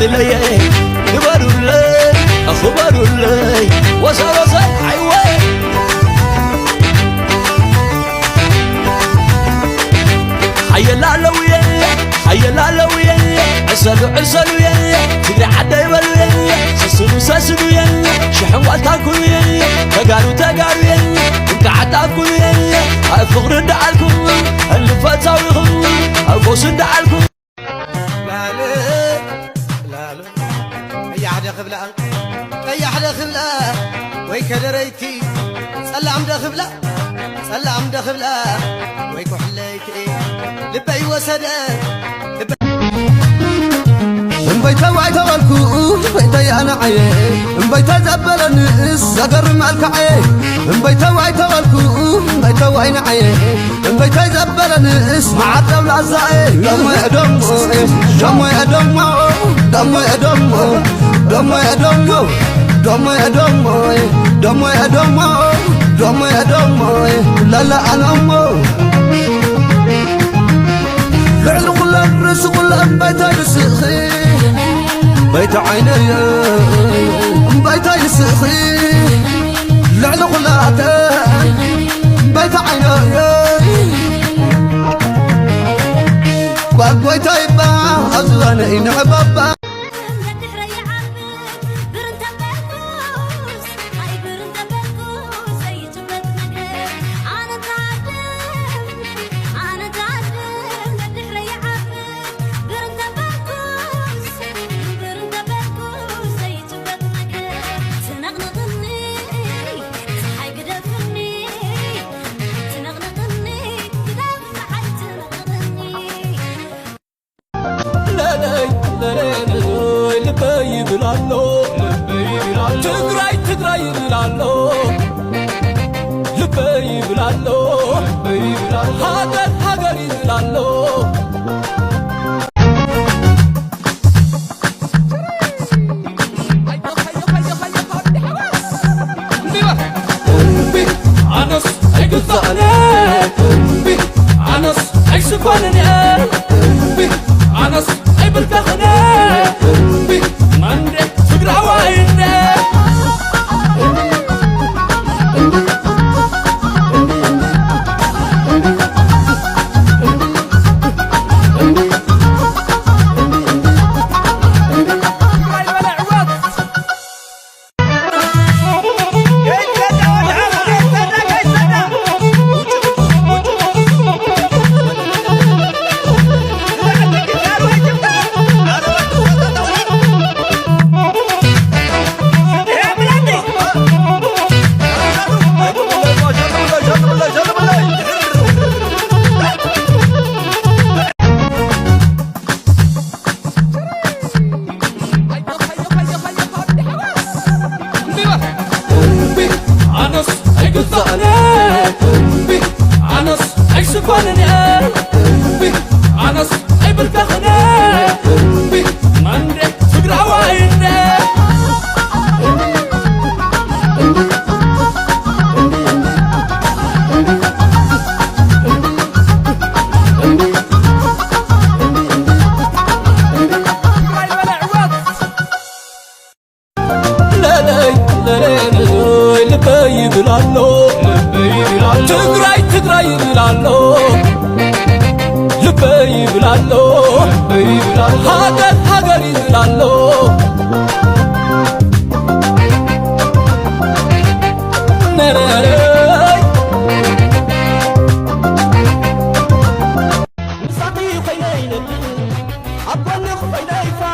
لي قبروا لي أخبروا لي وصل حيوي حي العلوية حي العلوية عسلوا يا تدري حدا يبلوا ساسلوا يا شحن وقتاكل يا تقاروا يا انقعداكل يا الفقر دعالكم اللي فتاويهم القوس دعالكم لا أي حدا خبلا ويكدريتي سلام دخبلا ويكحليتي لبي وسدا بيتا وعيتا والكو بيتا أنا عيه بيتا زبل الناس زقر مالك عيه بيتا وعيتا والكو بيتا وعين عيه بيتا زبل الناس مع الدولة الزعيه دمو يدمو لا أنا أمو لعلو قلب رسو قلب بيتا يسخي بيتا عيني بيتا يسخي لعلو قلب بيتا عيني بيتا يبا أزغاني نعبابا ትግራይ ይብላሎ ልበይ ይብላሎ ሀገር ይብላሎ አነስ አይግዛኔ አነስ አይስኮነኔ አነስ አይብልተኸኔ ማንዴ ትግራዋይኔ أنس أيسكونني أنس أيبلتخني مندك تقراويني لبي بلالو ትግራይ ይብላሎ ልበይ ይብላሎ ሀገር ይብላሎ ነረይ ንሳቲ ኮይነይ ነብ ኣቦኒ ኮይነይ ፋ